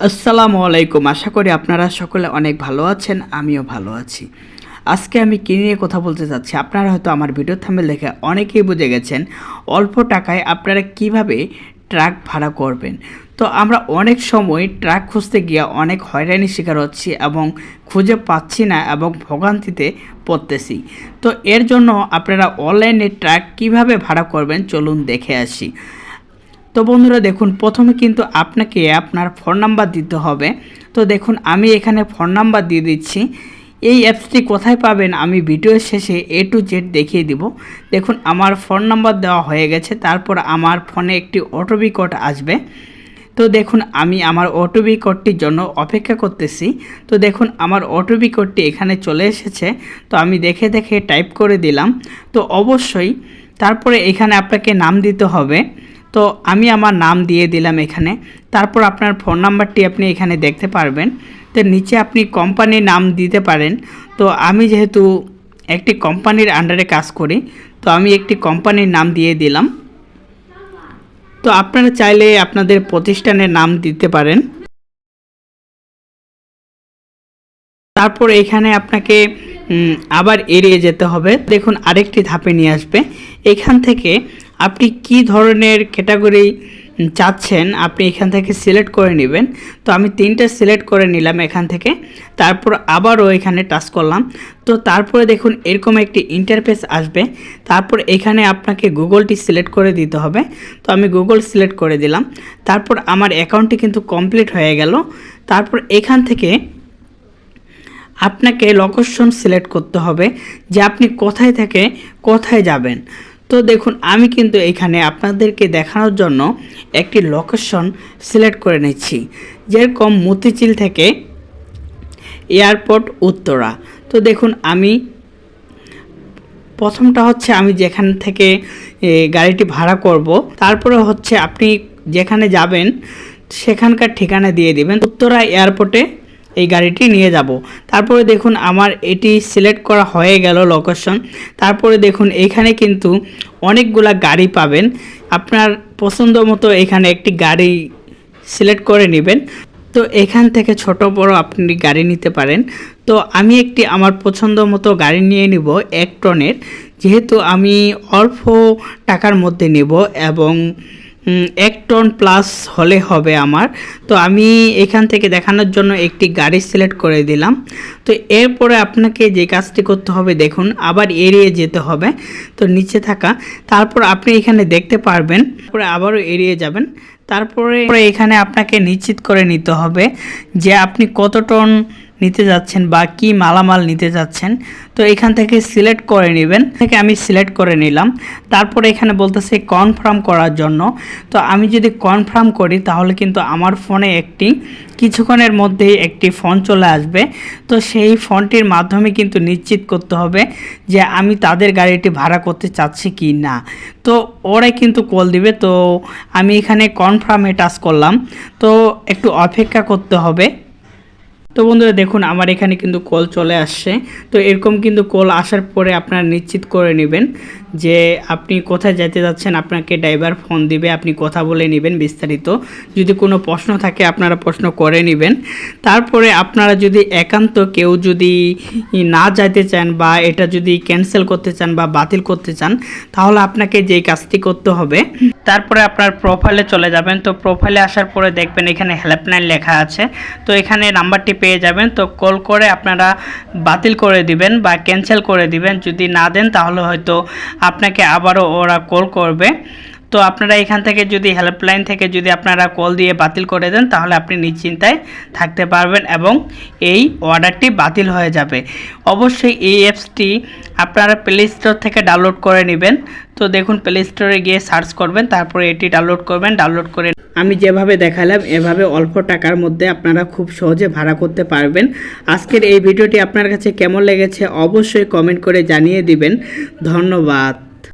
আসসালামু আলাইকুম। আশা করি আপনারা সকলে অনেক ভালো আছেন, আমিও ভালো আছি। আজকে আমি কী নিয়ে কথা বলতে চাচ্ছি, আপনারা হয়তো আমার ভিডিও থাম্বনেল দেখে অনেকেই বুঝে গেছেন অল্প টাকায় আপনারা কিভাবে ট্রাক ভাড়া করবেন। তো আমরা অনেক সময় ট্রাক খুঁজতে গিয়ে অনেক হয়রানির শিকার হচ্ছি এবং খুঁজে পাচ্ছি না এবং ভোগান্তিতে পড়তেছি। তো এর জন্য আপনারা অনলাইনে ট্রাক কিভাবে ভাড়া করবেন চলুন দেখে আসি। তো বন্ধুরা দেখুন, প্রথমে কিন্তু আপনাকে আপনার ফোন নাম্বার দিতে হবে। তো দেখুন আমি এখানে ফোন নাম্বার দিয়ে দিচ্ছি। এই অ্যাপসটি কোথায় পাবেন আমি ভিডিওর শেষে A to Z দেখিয়ে দিব। দেখুন আমার ফোন নাম্বার দেওয়া হয়ে গেছে, তারপর আমার ফোনে একটি ওটিপি কোড আসবে। তো দেখুন আমি আমার ওটিপি কোডটির জন্য অপেক্ষা করতেছি। তো দেখুন আমার ওটিপি কোডটি এখানে চলে এসেছে। তো আমি দেখে দেখে টাইপ করে দিলাম। তো অবশ্যই তারপরে এখানে আপনাকে নাম দিতে হবে। তো আমি আমার নাম দিয়ে দিলাম এখানে। তারপর আপনার ফোন নাম্বারটি আপনি এখানে দেখতে পারবেন। তো নিচে আপনি কোম্পানির নাম দিতে পারেন। তো আমি যেহেতু একটি কোম্পানির আন্ডারে কাজ করি, তো আমি একটি কোম্পানির নাম দিয়ে দিলাম। তো আপনারা চাইলে আপনাদের প্রতিষ্ঠানের নাম দিতে পারেন। তারপর এখানে আপনাকে আবার এড়িয়ে যেতে হবে। দেখুন আরেকটি ধাপে নিয়ে আসবে। এখান থেকে আপনি কি ধরনের ক্যাটাগরি চাচ্ছেন আপনি এখান থেকে সিলেক্ট করে নেবেন। তো আমি 3টা সিলেক্ট করে নিলাম এখান থেকে। তারপর আবারও এখানে টাচ করলাম। তো তারপরে দেখুন এরকম একটি ইন্টারফেস আসবে। তারপর এখানে আপনাকে গুগলটি সিলেক্ট করে দিতে হবে। তো আমি গুগল সিলেক্ট করে দিলাম। তারপর আমার অ্যাকাউন্টটি কিন্তু কমপ্লিট হয়ে গেল। তারপর এখান থেকে আপনাকে লোকেশন সিলেক্ট করতে হবে যে আপনি কোথায় থেকে কোথায় যাবেন। তো দেখুন আমি কিন্তু এখানে আপনাদেরকে দেখানোর জন্য একটি লোকেশন সিলেক্ট করে নিচ্ছি, যেরকম মতিঝিল থেকে এয়ারপোর্ট উত্তরা। তো দেখুন আমি প্রথমটা হচ্ছে আমি যেখান থেকে গাড়িটি ভাড়া করব, তারপরে হচ্ছে আপনি যেখানে যাবেন সেখানকার ঠিকানা দিয়ে দিবেন। উত্তরা এয়ারপোর্টে এই গাড়িটি নিয়ে যাব। তারপরে দেখুন আমার এটি সিলেক্ট করা হয়ে গেল লোকেশন। তারপরে দেখুন এখানে কিন্তু অনেকগুলা গাড়ি পাবেন। আপনার পছন্দ মতো এখানে একটি গাড়ি সিলেক্ট করে নেবেন। তো এখান থেকে ছোট বড় আপনি গাড়ি নিতে পারেন। তো আমি একটি আমার পছন্দ মতো গাড়ি নিয়ে নিব 1 টনের, যেহেতু আমি অল্প টাকার মধ্যে নেব এবং 1 টন প্লাস হলে হবে আমার। তো আমি এখান থেকে দেখানোর জন্য একটি গাড়ি সিলেক্ট করে দিলাম। তো এরপরে আপনাকে যে কাজটি করতে হবে দেখুন আবার এড়িয়ে যেতে হবে। তো নিচে থাকা, তারপর আপনি এখানে দেখতে পারবেন, তারপরে আবারও এড়িয়ে যাবেন। তারপরে এখানে আপনাকে নিশ্চিত করে নিতে হবে যে আপনি কত টন নিতে যাচ্ছেন বা কি মালামাল নিতে যাচ্ছেন। তো এখান থেকে সিলেক্ট করে নেবেন। থেকে আমি সিলেক্ট করে নিলাম। তারপরে এখানে বলতেছে কনফার্ম করার জন্য। তো আমি যদি কনফার্ম করি তাহলে কিন্তু আমার ফোনে কিছুক্ষণের মধ্যেই একটি ফোন চলে আসবে। তো সেই ফোনটির মাধ্যমে কিন্তু নিশ্চিত করতে হবে যে আমি তাদের গাড়িটি ভাড়া করতে চাচ্ছি কি না। তো ওরাই কিন্তু কল দিবে। তো আমি এখানে কনফার্মে টাচ করলাম। তো একটু অপেক্ষা করতে হবে। তো বন্ধুরা দেখুন আমার এখানে কিন্তু কল চলে আসছে। তো এরকম কিন্তু কল আসার পরে আপনারা নিশ্চিত করে নেবেন যে আপনি কোথায় যেতে যাচ্ছেন। আপনাকে ড্রাইভার ফোন দিবে, আপনি কথা বলে নেবেন বিস্তারিত। যদি কোনো প্রশ্ন থাকে আপনারা প্রশ্ন করে নেবেন। তারপরে আপনারা যদি একান্ত কেউ যদি না যেতে চান বা এটা যদি ক্যান্সেল করতে চান বা বাতিল করতে চান, তাহলে আপনাকে যেই কাজটি করতে হবে, তারপরে আপনার প্রোফাইলে চলে যাবেন। তো প্রোফাইলে আসার পরে দেখবেন এখানে হেল্পলাইন লেখা আছে। তো এখানে নাম্বারটি পেয়ে যাবেন। তো কল করে আপনারা বাতিল করে দিবেন বা ক্যান্সেল করে দিবেন। যদি না দেন তাহলে হয়তো আপনাকে আবারও ওরা কল করবে। তো আপনারা এখান থেকে যদি হেল্পলাইন থেকে যদি আপনারা কল দিয়ে বাতিল করে দেন তাহলে আপনি নিশ্চিন্তায় থাকতে পারবেন এবং এই অর্ডারটি বাতিল হয়ে যাবে। অবশ্যই এই অ্যাপসটি আপনারা প্লে স্টোর থেকে ডাউনলোড করে নেবেন। তো দেখুন প্লে স্টোরে গিয়ে সার্চ করবেন, তারপরে এটি ডাউনলোড করবেন। ডাউনলোড করে আমি যেভাবে দেখালাম এভাবে অল্প টাকার মধ্যে আপনারা খুব সহজে ভাড়া করতে পারবেন। আজকের এই ভিডিওটি আপনার কাছে কেমন লেগেছে অবশ্যই কমেন্ট করে জানিয়ে দিবেন। ধন্যবাদ।